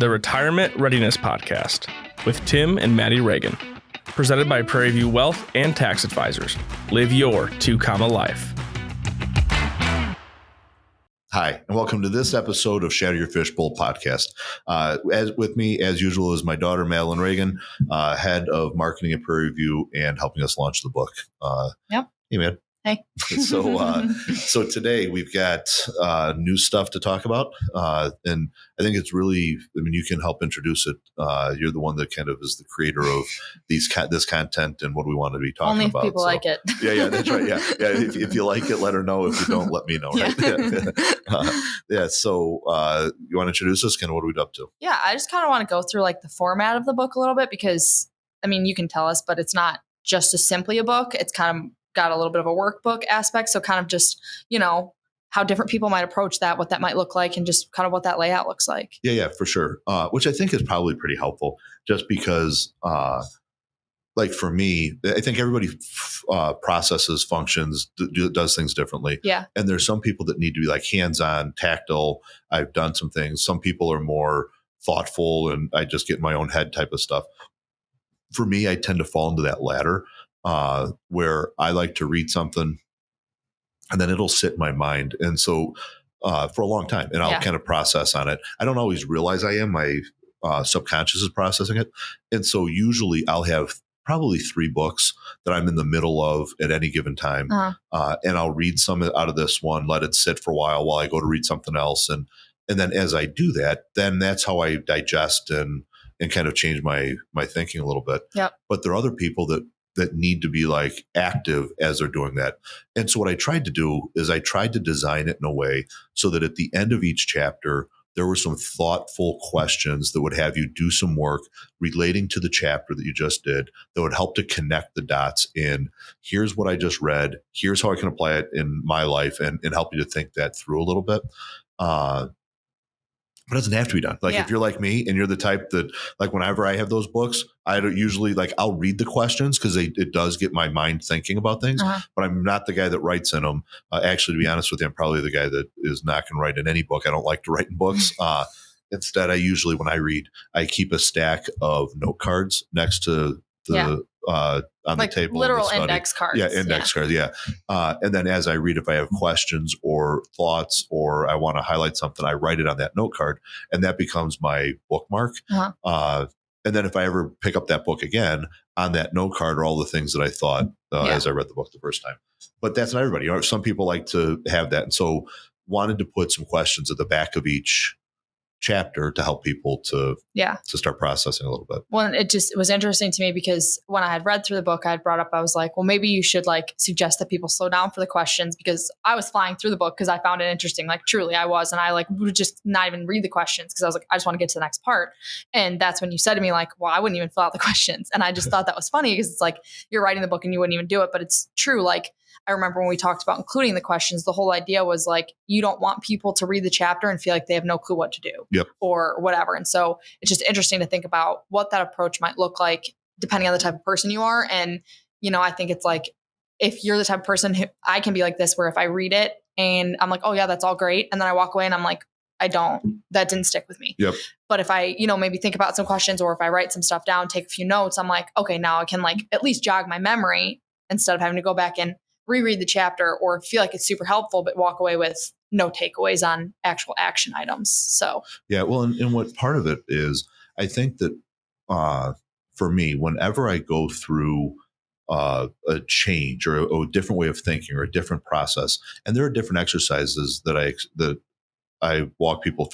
the Retirement Readiness Podcast with Tim and Maddy Regan. Presented by Prairie View Wealth and Tax Advisors. Live your 2-comma life. Hi, and welcome to this episode of Shatter Your Fishbowl Podcast. As with me, as usual, is my daughter, Maddy Regan, head of marketing at Prairie View and helping us launch the book. Yep. Hey, Mad. Hey. So today we've got new stuff to talk about. And I think it's really, you can help introduce it. You're the one that kind of is the creator of this content and what we want to be talking Only if about. people like it. Yeah, that's right. Yeah. If you like it, let her know. If you don't, let me know. Right. So you want to introduce us? Kind of what are we up to? Yeah. I just kind of want to go through like the format of the book a little bit because, you can tell us, but it's not just simply a book. It's kind of got a little bit of a workbook aspect. So kind of just, how different people might approach that, what that might look like, and just kind of what that layout looks like. Yeah, for sure. Which I think is probably pretty helpful just because, like for me, I think everybody processes, functions, does things differently. Yeah. And there's some people that need to be like hands-on, tactile. I've done some things. Some people are more thoughtful and I just get in my own head type of stuff. For me, I tend to fall into that latter. Where I like to read something and then it'll sit in my mind. And so for a long time, and I'll kind of process on it. I don't always realize I am. My subconscious is processing it. And so usually I'll have probably 3 books that I'm in the middle of at any given time. And I'll read some out of this one, let it sit for a while I go to read something else. And then as I do that, then that's how I digest and kind of change my thinking a little bit. Yep. But there are other people that need to be like active as they're doing that. And so what I tried to do is I tried to design it in a way so that at the end of each chapter, there were some thoughtful questions that would have you do some work relating to the chapter that you just did that would help to connect the dots in here's what I just read, here's how I can apply it in my life and help you to think that through a little bit. But it doesn't have to be done. If you're like me and you're the type that whenever I have those books, I don't usually I'll read the questions because it does get my mind thinking about things, but I'm not the guy that writes in them. Actually, to be honest with you, I'm probably the guy that is not going to write in any book. I don't like to write in books. Instead, I usually, when I read, I keep a stack of note cards next to the on the table. Literal index cards. Yeah, index cards. Yeah. And then as I read, if I have questions or thoughts or I want to highlight something, I write it on that note card and that becomes my bookmark. And then if I ever pick up that book again, on that note card are all the things that I thought as I read the book the first time. But that's not everybody. Some people like to have that. And so wanted to put some questions at the back of each chapter to help people to start processing a little bit. Well, it was interesting to me because when I had read through the book, I had brought up, I was like, well, maybe you should suggest that people slow down for the questions because I was flying through the book because I found it interesting. Truly I was. And I would just not even read the questions because I was like, I just want to get to the next part. And that's when you said to me well, I wouldn't even fill out the questions. And I just thought that was funny because it's you're writing the book and you wouldn't even do it, but it's true. I remember when we talked about including the questions, the whole idea was you don't want people to read the chapter and feel like they have no clue what to do or whatever. And so it's just interesting to think about what that approach might look like depending on the type of person you are. And, I think it's if you're the type of person who I can be like this, where if I read it and I'm like, oh yeah, that's all great. And then I walk away and I'm like, that didn't stick with me. Yep. But if I, maybe think about some questions or if I write some stuff down, take a few notes, I'm like, okay, now I can at least jog my memory instead of having to go back and reread the chapter or feel like it's super helpful, but walk away with no takeaways on actual action items. So, yeah, well, and what part of it is, I think that for me, whenever I go through a change or a different way of thinking or a different process, and there are different exercises that I walk people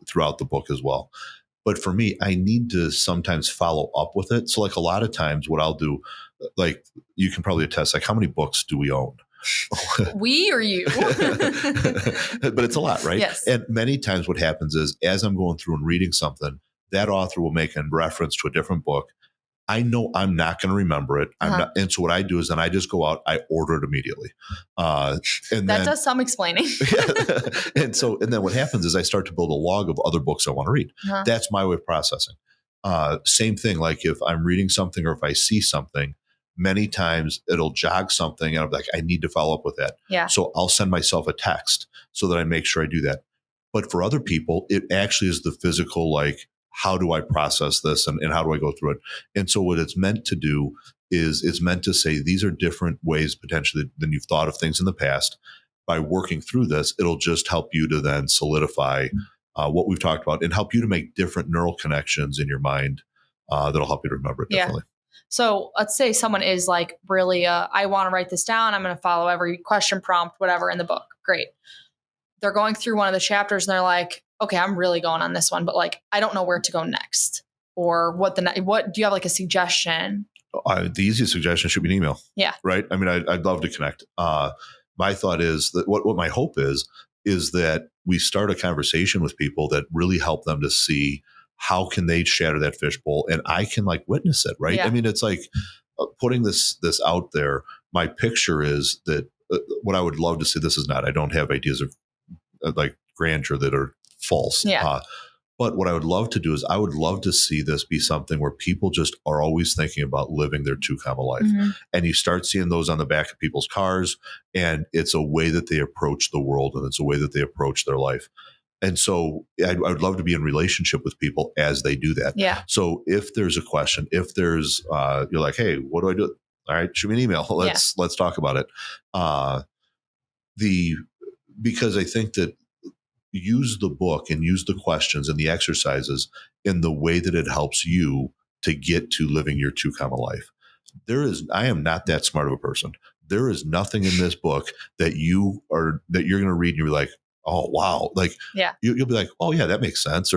throughout the book as well. But for me, I need to sometimes follow up with it. So a lot of times what I'll do, you can probably attest, how many books do we own? We or you? But it's a lot, right? Yes. And many times what happens is as I'm going through and reading something, that author will make a reference to a different book. I know I'm not going to remember it. And so what I do is then I just go out, I order it immediately. And that does some explaining. And then what happens is I start to build a log of other books I want to read. That's my way of processing. Same thing. If I'm reading something or if I see something, many times it'll jog something and I'm like, I need to follow up with that. Yeah. So I'll send myself a text so that I make sure I do that. But for other people, it actually is the physical, how do I process this and how do I go through it? And so what it's meant to do is it's meant to say these are different ways potentially than you've thought of things in the past. By working through this, it'll just help you to then solidify what we've talked about and help you to make different neural connections in your mind that'll help you to remember it differently. So let's say someone is like really, I want to write this down. I'm going to follow every question, prompt, whatever in the book. Great. They're going through one of the chapters and they're like, okay, I'm really going on this one, but like, I don't know where to go next or what do you have like a suggestion? The easiest suggestion should be an email. Yeah. Right. I mean, I'd love to connect. My thought is that what my hope is that we start a conversation with people that really help them to see how can they shatter that fishbowl, and I can like witness it. Right. Yeah. I mean, it's like putting this out there. My picture is that what I would love to see. This is not. I don't have ideas of like grandeur that are false. Yeah. But what I would love to do is I would love to see this be something where people just are always thinking about living their 2 comma life. Mm-hmm. And you start seeing those on the back of people's cars, and it's a way that they approach the world and it's a way that they approach their life. And so I would love to be in relationship with people as they do that. Yeah. So if there's a question, if there's, you're like, hey, what do I do? All right, shoot me an email. Let's talk about it. Because I think that use the book and use the questions and the exercises in the way that it helps you to get to living your 2 comma life. I am not that smart of a person. There is nothing in this book that you're going to read and you'll be like, oh, wow. Like you'll be like, oh yeah, that makes sense.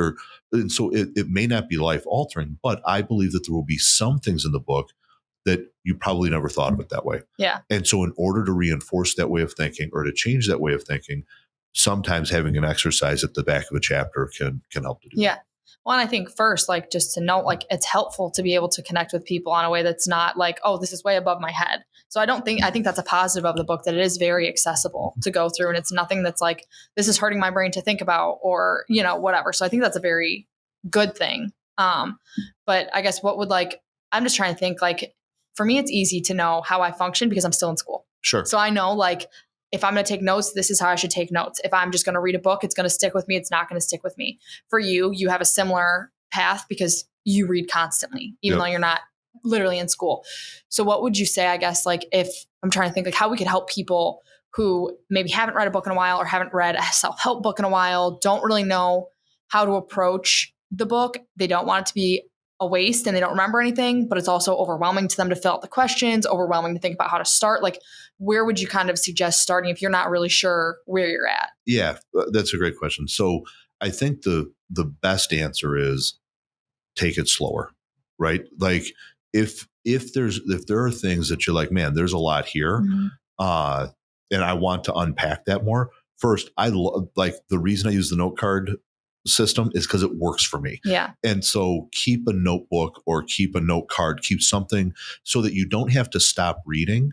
And so it may not be life altering, but I believe that there will be some things in the book that you probably never thought of it that way. Yeah. And so in order to reinforce that way of thinking or to change that way of thinking, sometimes having an exercise at the back of a chapter can help to do that. Yeah. Well, and I think first, like just to note, like it's helpful to be able to connect with people on a way that's not like, oh, this is way above my head. So I think that's a positive of the book, that it is very accessible to go through, and it's nothing that's like, this is hurting my brain to think about or, whatever. So I think that's a very good thing. But I guess I'm just trying to think, like, for me, it's easy to know how I function because I'm still in school. Sure. So I know, like, if I'm going to take notes, this is how I should take notes. If I'm just going to read a book, it's going to stick with me. It's not going to stick with me. For you have a similar path because you read constantly, even though you're not literally in school. So what would you say, I guess, like if I'm trying to think like how we could help people who maybe haven't read a book in a while or haven't read a self-help book in a while, don't really know how to approach the book. They don't want it to be a waste and they don't remember anything, but it's also overwhelming to them to fill out the questions, overwhelming to think about how to start. Like, where would you kind of suggest starting if you're not really sure where you're at? Yeah, that's a great question. So I think the best answer is take it slower, right? Like if there are things that you're like, man, there's a lot here, mm-hmm. And I want to unpack that more. First, I like the reason I use the note card system is because it works for me. Yeah. And so keep a notebook or keep a note card, keep something so that you don't have to stop reading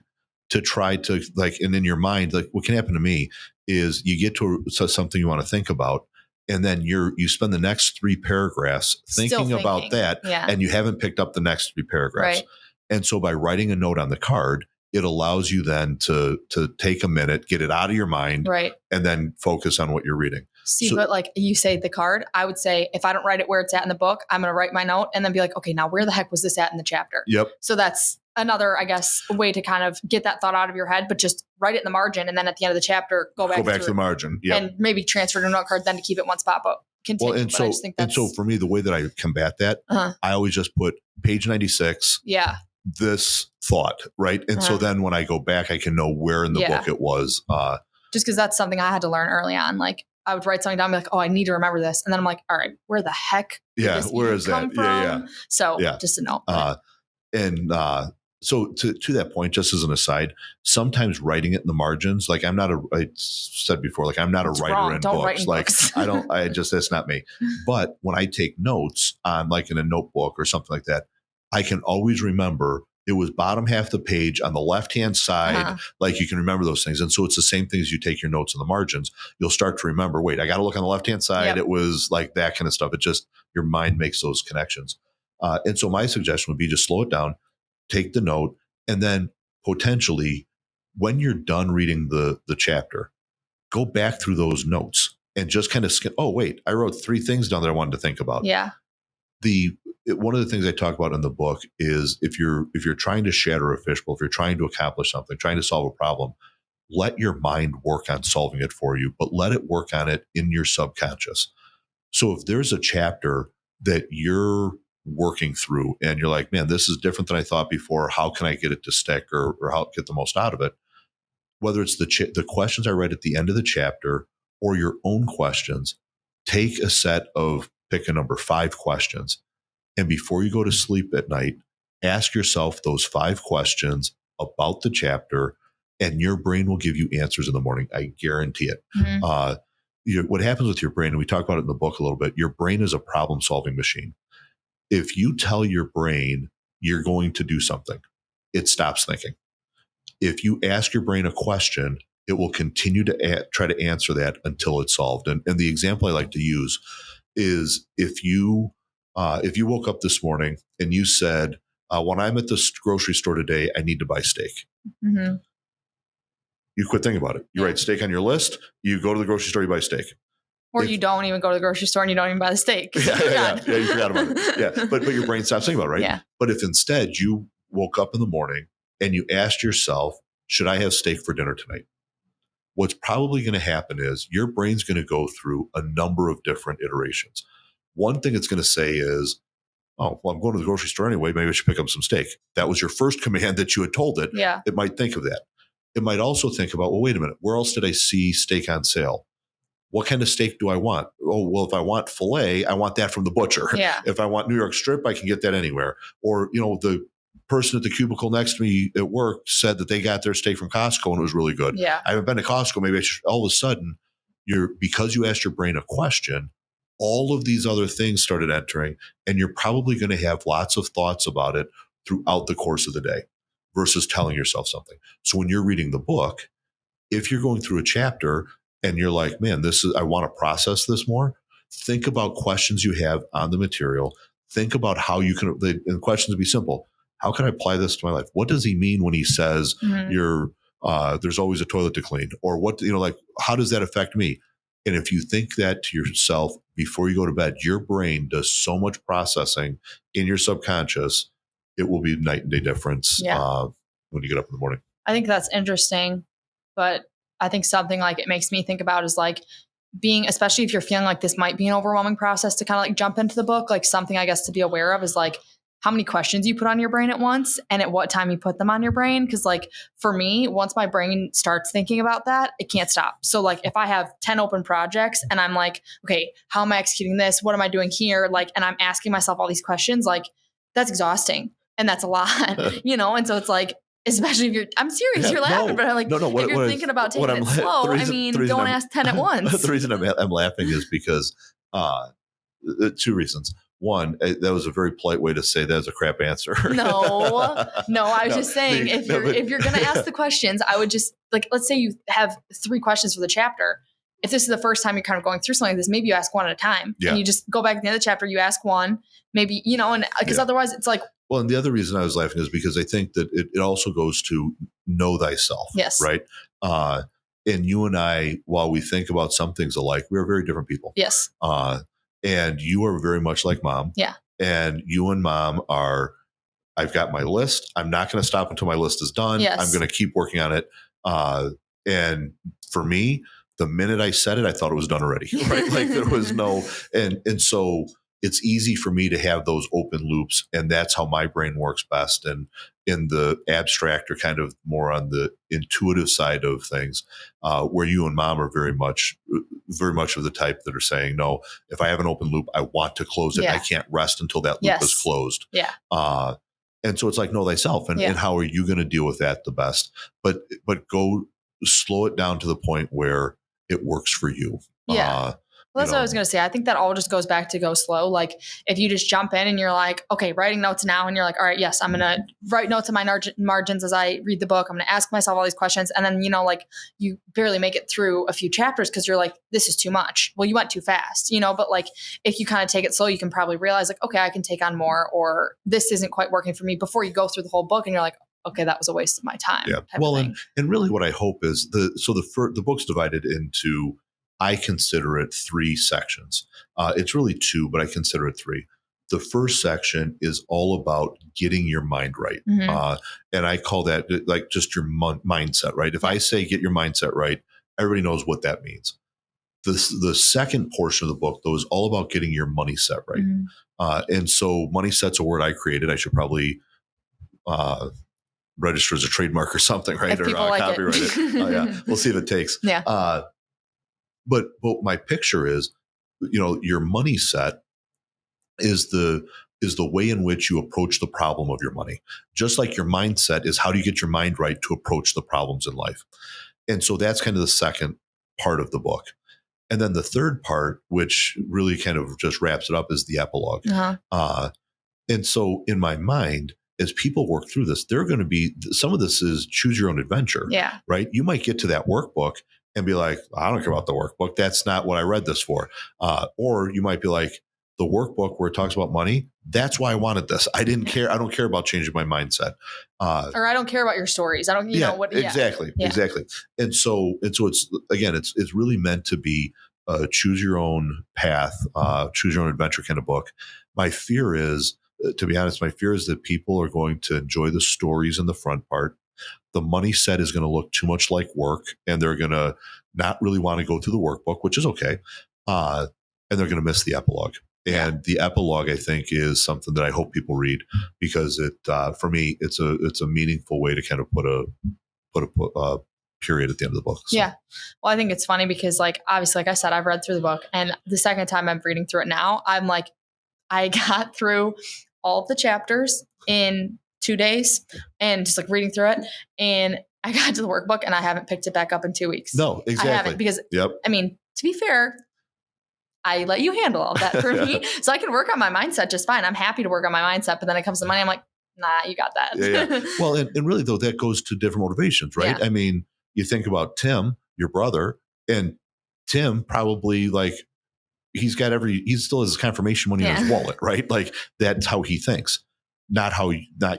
to try to like, and in your mind, like what can happen to me is you get to something you want to think about. And then you spend the next 3 paragraphs thinking about that, and you haven't picked up the next 3 paragraphs. Right. And so by writing a note on the card, it allows you then to take a minute, get it out of your mind, right, and then focus on what you're reading. See, but like you say the card, I would say if I don't write it where it's at in the book, I'm going to write my note and then be like, okay, now where the heck was this at in the chapter? Yep. So that's another, I guess, way to kind of get that thought out of your head, but just write it in the margin. And then at the end of the chapter, go back to the margin. Yep. And maybe transfer to a note card then to keep it one spot. But continue. Well, and so for me, the way that I combat that, I always just put page 96. Yeah. This thought, right? And so then when I go back, I can know where in the book it was. Just because that's something I had to learn early on. Like I would write something down and be like, oh, I need to remember this. And then I'm like, all right, where the heck did this where is that? From? Yeah. So just to know. So to that point, just as an aside, sometimes writing it in the margins, like I said before, like I'm not a writer in books. Like books. That's not me. But when I take notes on like in a notebook or something like that, I can always remember it was bottom half of the page on the left-hand side. Like you can remember those things. And so it's the same thing as you take your notes in the margins. You'll start to remember, wait, I got to look on the left-hand side. Yep. It was like that kind of stuff. It just, your mind makes those connections. And so my suggestion would be just slow it down, take the note, and then potentially when you're done reading the chapter, go back through those notes and just kind of skip. Oh, wait, I wrote 3 things down that I wanted to think about. Yeah. One of the things I talk about in the book is if you're trying to shatter a fishbowl, if you're trying to accomplish something, trying to solve a problem, let your mind work on solving it for you, but let it work on it in your subconscious. So if there's a chapter that you're working through and you're like, man, this is different than I thought before, how can I get it to stick or how get the most out of it? Whether it's the questions I read at the end of the chapter or your own questions, take a set of, pick a number, 5 questions. And before you go to sleep at night, ask yourself those 5 questions about the chapter, and your brain will give you answers in the morning. I guarantee it. Mm-hmm. What happens with your brain, and we talk about it in the book a little bit, your brain is a problem-solving machine. If you tell your brain you're going to do something, it stops thinking. If you ask your brain a question, it will continue to try to answer that until it's solved. And the example I like to use is if you woke up this morning and you said, when I'm at the grocery store today, I need to buy steak. Mm-hmm. You quit thinking about it. You write steak on your list. You go to the grocery store, you buy steak. Or you don't even go to the grocery store and you don't even buy the steak. Yeah, you forgot about it. Yeah, but your brain stops thinking about it, right? Yeah. But if instead you woke up in the morning and you asked yourself, should I have steak for dinner tonight? What's probably going to happen is your brain's going to go through a number of different iterations. One thing it's going to say is, oh, well, I'm going to the grocery store anyway. Maybe I should pick up some steak. That was your first command that you had told it. Yeah. It might think of that. It might also think about, well, wait a minute, where else did I see steak on sale? What kind of steak do I want? Oh, well, if I want filet, I want that from the butcher. Yeah. If I want New York strip, I can get that anywhere. Or, the person at the cubicle next to me at work said that they got their steak from Costco and it was really good. Yeah. I haven't been to Costco. Maybe I should. All of a sudden, because you asked your brain a question, all of these other things started entering, and you're probably going to have lots of thoughts about it throughout the course of the day versus telling yourself something. So when you're reading the book, if you're going through a chapter and you're like, man, I want to process this more, think about questions you have on the material. Think about how you can, and questions would be simple. How can I apply this to my life? What does he mean when he says there's always a toilet to clean? Or what, how does that affect me? And if you think that to yourself before you go to bed, your brain does so much processing in your subconscious, it will be night and day difference when you get up in the morning. I think that's interesting, but I think something like it makes me think about is like being, especially if you're feeling like this might be an overwhelming process to kind of like jump into the book, like something I guess to be aware of is like how many questions you put on your brain at once and at what time you put them on your brain. Cause like for me, once my brain starts thinking about that, it can't stop. So like if I have 10 open projects and I'm like, okay, how am I executing this? What am I doing here? Like, and I'm asking myself all these questions, like that's exhausting and that's a lot, And so it's like, especially if I'm serious, you're laughing, but I'm like, if you're thinking about taking it slow, don't ask 10 at once. The reason I'm laughing is because 2 reasons. One, that was a very polite way to say that was a crap answer. No, I was just saying if you're going to ask the questions, I would just like, let's say you have 3 questions for the chapter. If this is the first time you're kind of going through something like this, maybe you ask one at a time and you just go back to the end of the chapter, you ask one, maybe, and because otherwise it's like. Well, and the other reason I was laughing is because I think that it also goes to know thyself. Yes. Right. And you and I, while we think about some things alike, we are very different people. Yes. And you are very much like mom. Yeah. And you and mom are, I've got my list. I'm not going to stop until my list is done. Yes. I'm going to keep working on it. And for me, the minute I said it, I thought it was done already. Right. Like there was no, and so it's easy for me to have those open loops. And that's how my brain works best. And in the abstract or kind of more on the intuitive side of things, where you and mom are very much of the type that are saying, no, if I have an open loop, I want to close it. I can't rest until that loop is closed. Yeah. And so it's like, know thyself and how are you going to deal with that the best? But go slow it down to the point where it works for you. Yeah. Well, that's what I was going to say. I think that all just goes back to go slow. Like if you just jump in and you're like, okay, writing notes now. And you're like, all right, yes, I'm going to write notes in my margins as I read the book. I'm going to ask myself all these questions. And then, like you barely make it through a few chapters because you're like, this is too much. Well, you went too fast, but like if you kind of take it slow, you can probably realize like, okay, I can take on more, or this isn't quite working for me before you go through the whole book. And you're like, okay, that was a waste of my time. Yeah. Well, and really what I hope is the book's divided into, I consider it 3 sections. It's really 2, but I consider it 3. the first section is all about getting your mind right. And I call that like just your mindset, right? If I say get your mindset right, everybody knows what that means. The second portion of the book, though, is all about getting your money set right. And so money set's a word I created. I should probably register as a trademark or something, right? If or like copyright it. Yeah. We'll see if it takes. Yeah. But my picture is, your money set is the way in which you approach the problem of your money. Just like your mindset is how do you get your mind right to approach the problems in life. And so that's kind of the second part of the book. And then the third part, which really kind of just wraps it up, is the epilogue. And so in my mind, as people work through this, they're going to be, some of this is choose your own adventure, right? You might get to that workbook and be like, I don't care about the workbook. That's not what I read this for. Or you might be like, the workbook where it talks about money, that's why I wanted this. I didn't care. I don't care about changing my mindset. Or I don't care about your stories. I don't, know what. Exactly. And so it's, again, it's really meant to be choose your own path, choose your own adventure kind of book. My fear is, to be honest, that people are going to enjoy the stories in the front part. The money set is going to look too much like work, and they're going to not really want to go through the workbook, which is okay. And they're going to miss the epilogue. And the epilogue, I think, is something that I hope people read because it, for me, it's a meaningful way to kind of put a period at the end of the book. So. Yeah. Well, I think it's funny because, like, obviously, like I said, I've read through the book, and the second time I'm reading through it now, I'm like, I got through all of the chapters in 2 days and just like reading through it. And I got to the workbook and I haven't picked it back up in 2 weeks. No, exactly. I haven't because, I mean, to be fair, I let you handle all that for me. So I can work on my mindset just fine. I'm happy to work on my mindset, but then it comes to money. I'm like, nah, you got that. Well, and really though, that goes to different motivations, right? I mean, you think about Tim, your brother, and Tim probably like, he still has his confirmation money in his wallet, right? Like that's how he thinks, not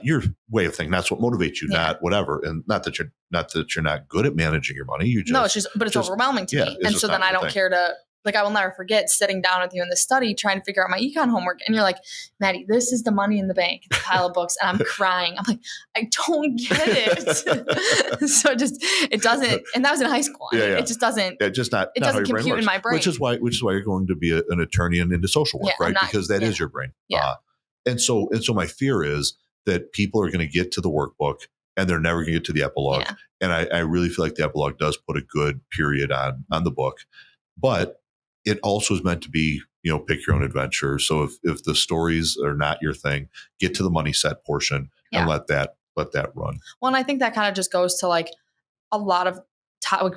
your way of thinking. That's what motivates you, not whatever. And not that you're not good at managing your money. It's overwhelming to me. And so then I don't care to, like, I will never forget sitting down with you in the study, trying to figure out my econ homework. And you're like, Maddy, this is the money in the bank, the pile of books. And I'm crying. I'm like, I don't get it. So it doesn't. And that was in high school. It just doesn't. It doesn't compute in my brain. Which is why you're going to be an attorney and into social work, right? Because that is your brain. And so my fear is that people are going to get to the workbook and they're never going to get to the epilogue. And I really feel like the epilogue does put a good period on the book. But it also is meant to be, pick your own adventure. So if the stories are not your thing, get to the money set portion and let that run. Well, and I think that kind of just goes to like a lot of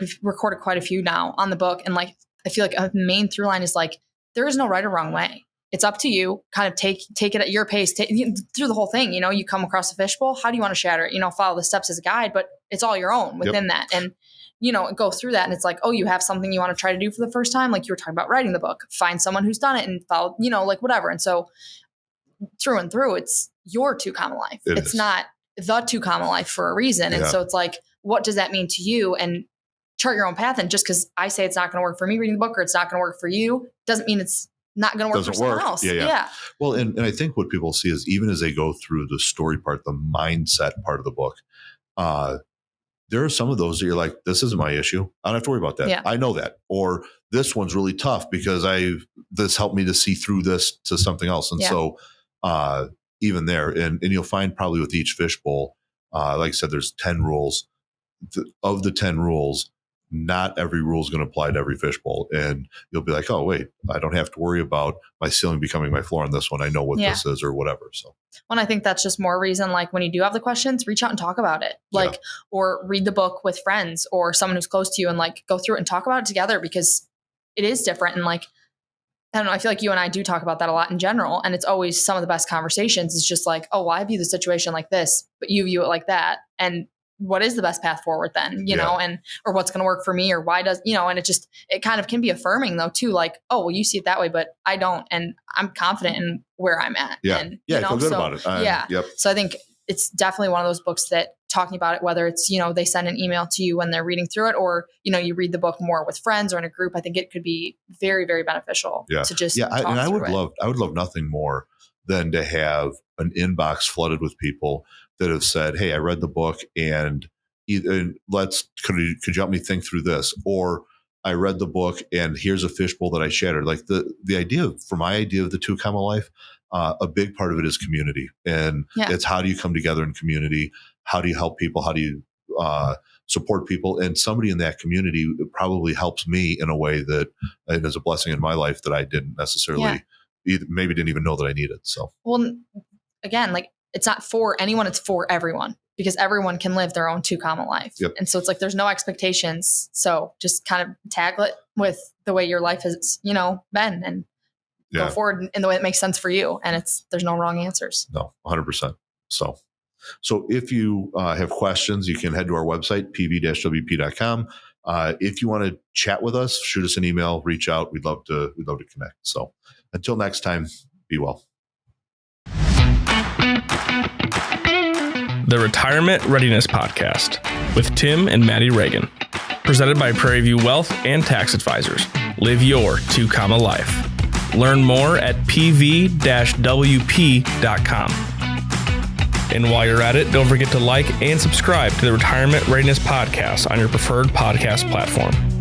we've recorded quite a few now on the book. And like, I feel like a main through line is like, there is no right or wrong way. It's up to you. Kind of take it at your pace through the whole thing. You come across a fishbowl. How do you want to shatter it? Follow the steps as a guide, but it's all your own within that. And go through that. And it's like, oh, you have something you want to try to do for the first time. Like you were talking about writing the book, find someone who's done it and follow, like whatever. And so through and through, it's your 2 Comma Life. It's not the 2 Comma Life for a reason. And so it's like, what does that mean to you? And chart your own path. And just because I say it's not going to work for me reading the book or it's not going to work for you, doesn't mean it's not going to work for someone else. Yeah. Well, and I think what people see is even as they go through the story part, the mindset part of the book, there are some of those that you're like, this isn't my issue. I don't have to worry about that. Yeah. I know that. Or this one's really tough because this helped me to see through this to something else. And so even there, and you'll find probably with each fishbowl, like I said, there's 10 rules. Of the 10 rules, not every rule is going to apply to every fishbowl. And you'll be like, oh, wait, I don't have to worry about my ceiling becoming my floor on this one. I know what this is or whatever. So. Well, I think that's just more reason, like when you do have the questions, reach out and talk about it, or read the book with friends or someone who's close to you and like go through it and talk about it together because it is different. And like, I don't know, I feel like you and I do talk about that a lot in general. And it's always some of the best conversations. It's just like, oh, well, I view the situation like this, but you view it like that. And what is the best path forward then, or what's going to work for me or why does, and it kind of can be affirming though too. Like, oh, well, you see it that way, but I don't. And I'm confident in where I'm at. Yeah. And, I feel good about it. So I think it's definitely one of those books that talking about it, whether it's, they send an email to you when they're reading through it or, you read the book more with friends or in a group, I think it could be very, very beneficial to just, I would love nothing more than to have an inbox flooded with people that have said, hey, I read the book and could you help me think through this? Or I read the book and here's a fishbowl that I shattered. Like the idea for my idea of the 2 Comma Life, a big part of it is community. And it's how do you come together in community? How do you help people? How do you support people? And somebody in that community probably helps me in a way that it is a blessing in my life that I didn't necessarily maybe didn't even know that I needed. So, well, again, like it's not for anyone, it's for everyone, because everyone can live their own 2 Comma Life. Yep. And so it's like, there's no expectations. So just kind of tackle it with the way your life has, been, and go forward in the way that makes sense for you. And there's no wrong answers. No, 100%. So if you have questions, you can head to our website, pv-wp.com. If you want to chat with us, shoot us an email, reach out. We'd love to connect. So until next time, be well. The Retirement Readiness Podcast with Tim and Maddy Regan. Presented by Prairie View Wealth and Tax Advisors. Live your 2 Comma Life. Learn more at pv-wp.com. And while you're at it, don't forget to like and subscribe to the Retirement Readiness Podcast on your preferred podcast platform.